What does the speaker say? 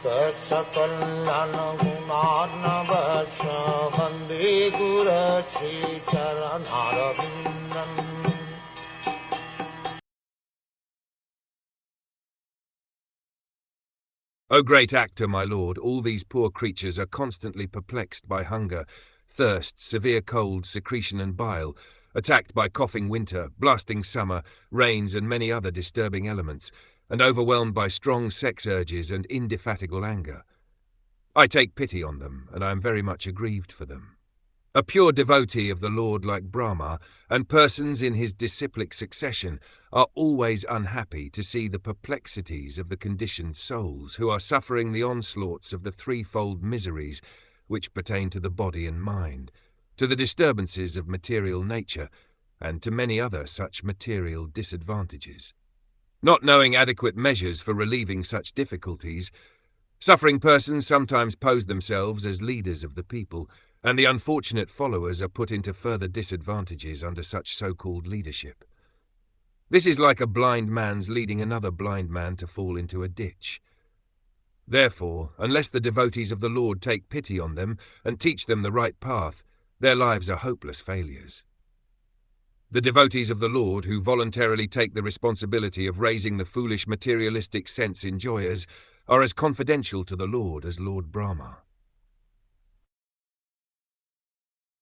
Saksakalyan gunarnavasya Vande Guru Sri Charanarabindam. O great actor, my lord, all these poor creatures are constantly perplexed by hunger, thirst, severe cold, secretion and bile, attacked by coughing winter, blasting summer, rains and many other disturbing elements, and overwhelmed by strong sex urges and indefatigable anger. I take pity on them, and I am very much aggrieved for them. A pure devotee of the Lord like Brahma, and persons in his disciplic succession, are always unhappy to see the perplexities of the conditioned souls who are suffering the onslaughts of the threefold miseries which pertain to the body and mind, to the disturbances of material nature, and to many other such material disadvantages. Not knowing adequate measures for relieving such difficulties, suffering persons sometimes pose themselves as leaders of the people, and the unfortunate followers are put into further disadvantages under such so-called leadership. This is like a blind man's leading another blind man to fall into a ditch. Therefore, unless the devotees of the Lord take pity on them and teach them the right path, their lives are hopeless failures. The devotees of the Lord who voluntarily take the responsibility of raising the foolish materialistic sense enjoyers are as confidential to the Lord as Lord Brahma.